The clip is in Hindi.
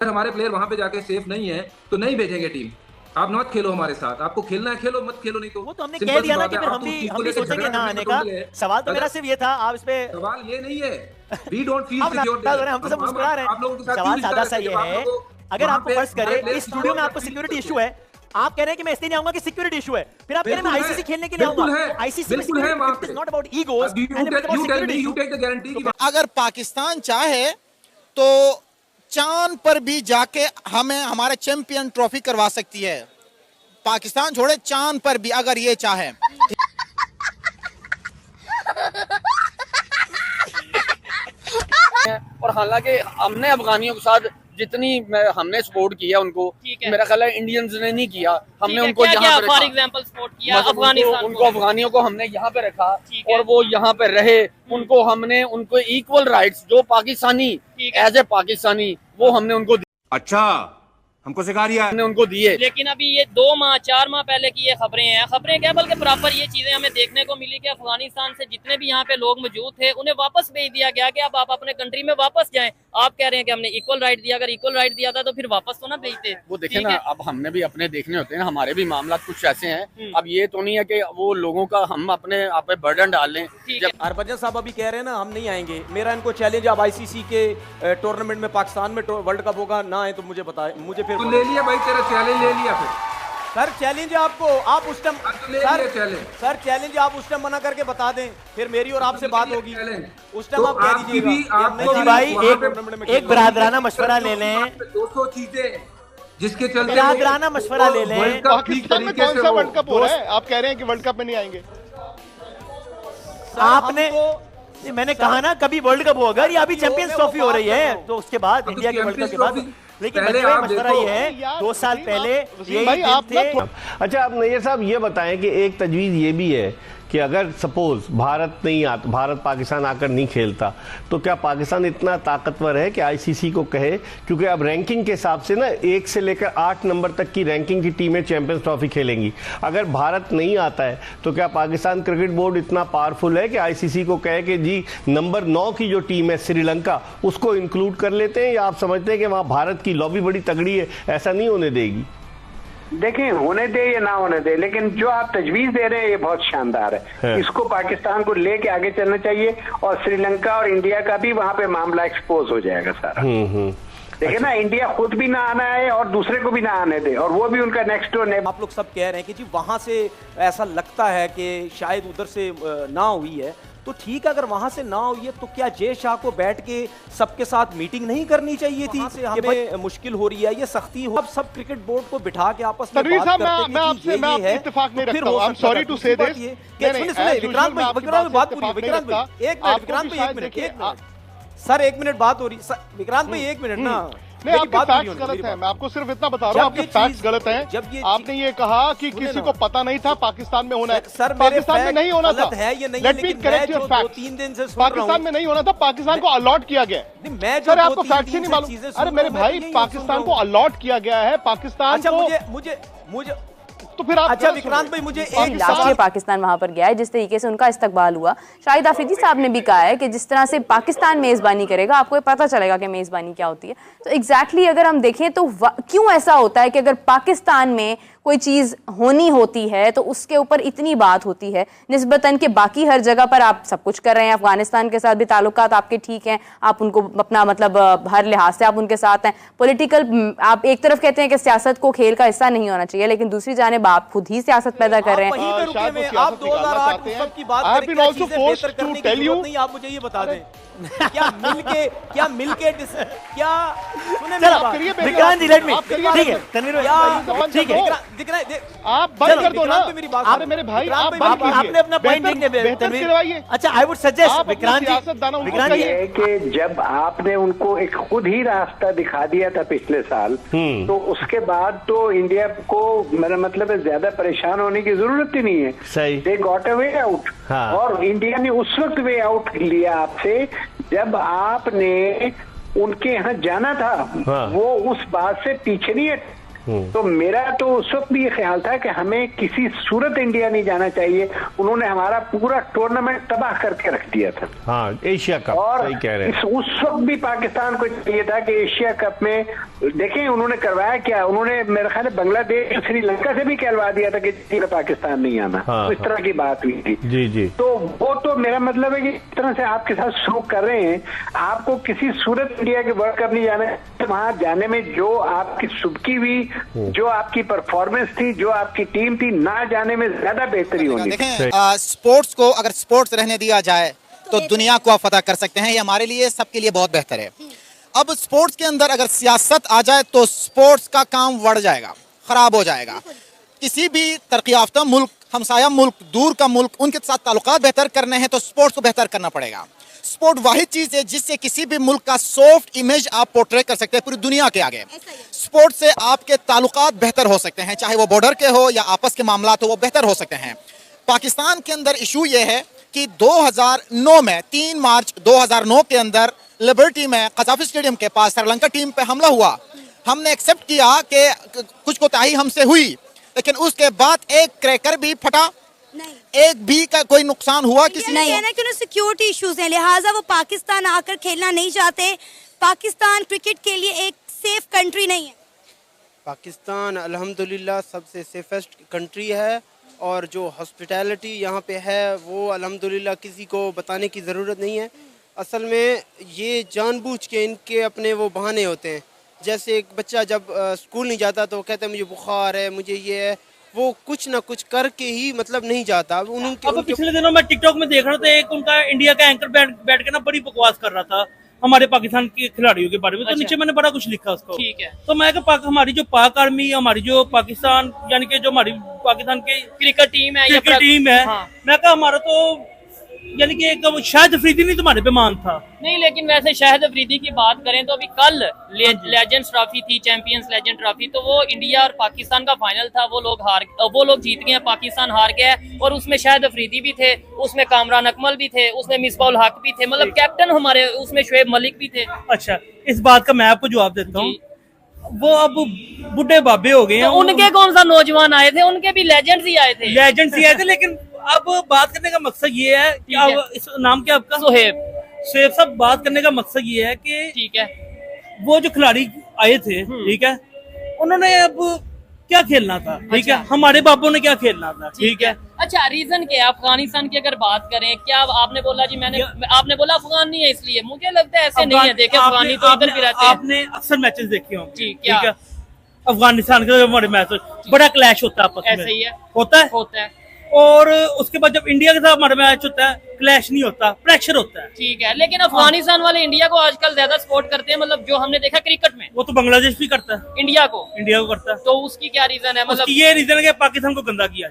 अगर हमारे प्लेयर वहां पे जाके सेफ नहीं है तो नहीं भेजेंगे टीम। आप मत खेलो हमारे साथ, आपको खेलना है खेलो, मत खेलो नहीं तो वो तो हमने कह दिया ना कि फिर हम भी सोचेंगे ना आने का। सवाल तो मेरा सिर्फ ये था, आप इस पे सवाल ये नहीं है, वी डोंट फील सिक्योर। हम तो सब मुस्कुरा रहे हैं। सवाल सादा सा ये है, अगर आपको फर्ज करें इस स्टूडियो में आपको सिक्योरिटी इशू है, आप कह रहे हैं कि मैं इसलिए नहीं आऊंगा कि सिक्योरिटी इशू है, फिर आप कह रहे हैं मैं आईसीसी खेलने के लिए आऊंगा। आईसीसी में security is not about egos and about security. अगर पाकिस्तान चाहे तो चांद पर भी जाके हमें हमारे चैंपियन ट्रॉफी करवा सकती है। पाकिस्तान छोड़े, चांद पर भी अगर ये चाहे। और हालांकि हमने अफगानियों के साथ जितनी हमने सपोर्ट किया उनको, मेरा ख्याल है इंडियंस ने नहीं किया। हमने उनको यहाँ पे फॉर एग्जांपल सपोर्ट किया अफगानिस्तान उनको अफगानियों को हमने यहाँ पे रखा और वो यहाँ पे रहे। उनको हमने उनको इक्वल राइट्स जो पाकिस्तानी एज ए पाकिस्तानी वो हमने उनको अच्छा हमको सिखा दिया, हमने उनको दिए। लेकिन अभी ये 2 माह 4 माह पहले की ये खबरें हैं, खबरें क्या बल्कि प्रॉपर ये चीजें हमें देखने को मिली कि अफगानिस्तान से जितने भी यहाँ पे लोग मौजूद थे उन्हें वापस भेज दिया गया कि अब आप अपने कंट्री में वापस जाएं। आप कह रहे हैं कि हमने इक्वल राइट दिया, अगर इक्वल राइट दिया था तो फिर वापस तो ना भेजते। वो देखे ना, अब हमने भी अपने देखने होते हैं, हमारे भी मामला कुछ ऐसे हैं। अब ये तो नहीं है कि वो लोगों का हम अपने आप पे बर्डन डाल लें। हरभजन साहब अभी कह रहे हैं ना हम नहीं आएंगे, मेरा इनको चैलेंज, आप आईसीसी के टूर्नामेंट में पाकिस्तान में वर्ल्ड कप होगा ना आए तो मुझे बताएं, मुझे फिर ले लिया भाई, तेरा चैलेंज ले लिया। फिर सर चैलेंज आपको, आप उस टाइम सर चैलेंज आप उस टाइम मना करके बता दें, फिर मेरी और आपसे बात होगी। उस टाइम आप कह दीजिएगा भाई एक बरादराना मशवरा ले लें, 200 चीजें जिसके चलते बरादराना मशवरा ले लें। पाकिस्तान में कौन सा वर्ल्ड कप हो रहा है? आप कह रहे हैं कि वर्ल्ड कप में नहीं आएंगे। आपने मैंने कहा ना कभी वर्ल्ड कप होगा, या अभी चैंपियंस ट्रॉफी हो रही है तो उसके बाद इंडिया के वर्ल्ड कप के बाद। लेकिन मशवरा ये है 2 साल पहले यही थे। अच्छा अब नैयर साहब ये बताएं कि एक तजवीज़ ये भी है कि अगर सपोज भारत पाकिस्तान आकर नहीं खेलता तो क्या पाकिस्तान इतना ताकतवर है कि आईसीसी को कहे, क्योंकि अब रैंकिंग के हिसाब से ना 1 से लेकर 8 नंबर तक की रैंकिंग की टीमें चैंपियंस ट्रॉफी खेलेंगी। अगर भारत नहीं आता है तो क्या पाकिस्तान क्रिकेट बोर्ड इतना पावरफुल है कि आईसीसी को कहे कि जी नंबर 9 की जो टीम है श्रीलंका उसको इंक्लूड कर लेते हैं, या आप समझते हैं कि वहाँ भारत की लॉबी बड़ी तगड़ी है, ऐसा नहीं होने देगी? देखें, होने दे या ना होने दे, लेकिन जो आप तजवीज दे रहे हैं ये बहुत शानदार है। इसको पाकिस्तान को लेके आगे चलना चाहिए और श्रीलंका और इंडिया का भी वहां पे मामला एक्सपोज हो जाएगा सारा। देखिए ना, इंडिया खुद भी ना आना है और दूसरे को भी ना आने दे, और वो भी उनका नेक्स्ट डोर नेबर। आप लोग सब कह रहे हैं कि जी वहां से ऐसा लगता है कि शायद उधर से ना हुई है, तो ठीक है, अगर वहां से ना हुई है तो क्या जय शाह को बैठ के सबके साथ मीटिंग नहीं करनी चाहिए थी? से हमें मुश्किल हो रही है, ये सख्ती हो, अब सब क्रिकेट बोर्ड को बिठा के आपस में बात करते हैं। मैं आपसे इत्तेफाक नहीं रखता हूं, आई एम सॉरी टू से दिस। विक्रांत भाई बात पूरी, विक्रांत भाई एक मिनट, विक्रांत भाई 1 मिनट सर, 1 मिनट बात हो रही सर। विक्रांत भाई 1 मिनट ना, नहीं आपके फैक्ट्स गलत हैं। मैं आपको सिर्फ इतना बता रहा हूँ, आपके फैक्ट्स गलत हैं। जब आपने ये कहा कि किसी को पता नहीं था पाकिस्तान में होना है, सर पाकिस्तान में नहीं होना था, let me correct your facts. 3 दिन से पाकिस्तान में नहीं होना था, पाकिस्तान को अलॉट किया गया। सर आपको फैक्ट्स ही नहीं मालूम? अरे मेरे भाई, पाकिस्तान को अलॉट किया गया है, पाकिस्तान को। मुझे तो फिर आप, अच्छा विक्रांत भाई मुझे एक राष्ट्रीय पाकिस्तान वहां पर गया है, जिस तरीके से उनका इस्तकबाल हुआ, शाहिद आफरीदी साहब ने भी कहा है कि जिस तरह से पाकिस्तान मेजबानी करेगा आपको पता चलेगा कि मेजबानी क्या होती है। तो एग्जैक्टली अगर हम देखें तो क्यों ऐसा होता है कि अगर पाकिस्तान में कोई चीज होनी होती है तो उसके ऊपर इतनी बात होती है निस्बतन के बाकी हर जगह पर आप सब कुछ कर रहे हैं। अफगानिस्तान के साथ भी ताल्लुकात आपके ठीक हैं, आप उनको अपना मतलब हर लिहाज से आप उनके साथ हैं। पॉलिटिकल आप एक तरफ कहते हैं कि सियासत को खेल का हिस्सा नहीं होना चाहिए, लेकिन दूसरी जानिब आप खुद ही सियासत पैदा कर रहे हैं। आप 2008 की बात आप मुझे ये बता दें क्या मिलके क्या विक्रांत जी लेट मी, ठीक है तनवीर भाई, ठीक है आप बंद कर दो ना मेरी बात। अरे मेरे भाई आप आपने अपना पॉइंट देखने तनवीर। अच्छा आई वुड सजेस्ट विक्रांत जी कि जब आपने उनको एक खुद ही रास्ता दिखा दिया था पिछले साल, तो उसके बाद तो इंडिया को मेरा मतलब है ज्यादा परेशान होने की जरूरत ही नहीं है। सही, they got a way out. और इंडिया ने उस वक्त वे आउट लिया आपसे जब आपने उनके यहाँ जाना था। वो उस बात से पीछे नहीं तो मेरा तो उस वक्त भी ये ख्याल था कि हमें किसी सूरत इंडिया नहीं जाना चाहिए। उन्होंने हमारा पूरा टूर्नामेंट तबाह करके रख दिया था। हाँ, एशिया कप, और सही कह रहे हैं। उस वक्त भी पाकिस्तान को चाहिए था कि एशिया कप में देखें उन्होंने करवाया क्या, उन्होंने मेरे ख्याल है बांग्लादेश श्रीलंका से भी कहलवा दिया था कि पाकिस्तान नहीं आना। हाँ, तो इस तरह की बात हुई थी। जी जी। तो वो तो मेरा मतलब है कि इस तरह से आपके साथ सलूक कर रहे हैं, आपको किसी सूरत इंडिया के वर्ल्ड कप नहीं जाना है। वहां जाने में जो आपकी सुबकी हुई, जो आपकी परफॉर्मेंस थी, जो आपकी टीम थी, ना जाने में ज्यादा बेहतरी होनी। देखें स्पोर्ट्स को अगर स्पोर्ट्स रहने दिया जाए तो दुनिया को आप फतह कर सकते हैं। ये हमारे लिए, सबके लिए बहुत बेहतर है। अब स्पोर्ट्स के अंदर अगर सियासत आ जाए तो स्पोर्ट्स का काम बढ़ जाएगा, खराब हो जाएगा। किसी भी तरक्की याफ्ता मुल्क, हमसाया मुल्क, दूर का मुल्क, उनके साथ ताल्लुकात बेहतर करने हैं तो स्पोर्ट्स को बेहतर करना पड़ेगा। स्पोर्ट वाहिद चीज है जिससे किसी भी मुल्क का सॉफ्ट इमेज आप पोर्ट्रे कर सकते हैं पूरी दुनिया के आगे। स्पोर्ट से आपके ताल्लुकात बेहतर हो सकते हैं, चाहे वो बॉर्डर के हो या आपस के मामलात हो, वो बेहतर हो सकते हैं। पाकिस्तान के अंदर इशू ये है कि 2009 में 3 मार्च 2009 के अंदर लिबर्टी में कजाफी स्टेडियम के पास श्रीलंका टीम पे हमला हुआ। हमने एक्सेप्ट किया कि कुछ कोताही हमसे हुई, लेकिन उसके बाद एक क्रैकर भी फटा, एक भी का कोई नुकसान हुआ किसी नहीं है ना कि सिक्योरिटी इश्यूज हैं, लिहाजा वो पाकिस्तान आकर खेलना नहीं चाहते। पाकिस्तान क्रिकेट के लिए एक सेफ कंट्री नहीं है। पाकिस्तान अल्हम्दुलिल्लाह सबसे सेफेस्ट कंट्री है, और जो हॉस्पिटैलिटी यहाँ पे है वो अल्हम्दुलिल्लाह किसी को बताने की ज़रूरत नहीं है। असल में ये जानबूझ के इनके अपने वो बहाने होते हैं। जैसे एक बच्चा जब स्कूल नहीं जाता तो कहता है मुझे बुखार है, मुझे ये है, वो कुछ ना कुछ करके ही मतलब नहीं जाता। अब पिछले दिनों मैं टिकटॉक में देख रहा था, एक उनका इंडिया का एंकर बैठ के ना बड़ी बकवास कर रहा था हमारे पाकिस्तान के खिलाड़ियों के बारे में। तो नीचे मैंने बड़ा कुछ लिखा उसको। ठीक है। तो मैं हमारी जो पाक आर्मी, हमारी जो पाकिस्तान यानी कि जो हमारी पाकिस्तान की क्रिकेट टीम है, हाँ। मैं कहा हमारा तो यानी कि एक शाहिद अफरीदी नहीं तुम्हारे पे मान था। नहीं, लेकिन वैसे शाहिद अफरीदी की बात करें तो अभी कल लेजेंड्स ट्रॉफी थी, चैंपियंस लेजेंड ट्रॉफी, तो वो इंडिया और पाकिस्तान का फाइनल था। वो लोग जीत गए, पाकिस्तान हार गया। और उसमें शाहिद अफरीदी भी थे, उसमें कामरान अकमल भी थे, उसमें मिसबाउल हक भी थे, मतलब कैप्टन हमारे उसमें शुएब मलिक भी थे। अच्छा, इस बात का मैं आपको जवाब देता हूँ। वो अब बुढ़े बाबे हो गए हैं। तो उनके कौन सा नौजवान आए थे? उनके भी लेजेंड्स ही आए थे। लेकिन अब बात करने का मकसद ये है कि अब इस नाम क्या आपका? सुहेब साहब, बात करने का मकसद ये है कि ठीक है, वो जो खिलाड़ी आए थे, ठीक है, उन्होंने अब क्या खेलना था, ठीक है, हमारे बापों ने क्या खेलना था, ठीक है। अच्छा, रीजन क्या है? अफगानिस्तान की अगर बात करें, क्या आपने बोला जी, आपने बोला अफगान नहीं है इसलिए? मुझे लगता है ऐसे नहीं है। देखे अफगानी तो इधर भी रहते हैं। आपने अक्सर मैचेस देखे होंगे, ठीक है। अफगानिस्तान के हमारे मैच बड़ा क्लैश होता है आपस में, ऐसे ही है, होता है। और उसके बाद जब इंडिया के साथ हमारा मैच होता है, क्लैश नहीं होता, प्रेशर होता है, ठीक है। लेकिन अफगानिस्तान वाले इंडिया को आजकल ज्यादा सपोर्ट करते हैं, मतलब जो हमने देखा क्रिकेट में। वो तो बांग्लादेश भी करता है, इंडिया को करता है। तो उसकी क्या रीजन है? मतलब ये रीजन है कि पाकिस्तान को गंदा किया।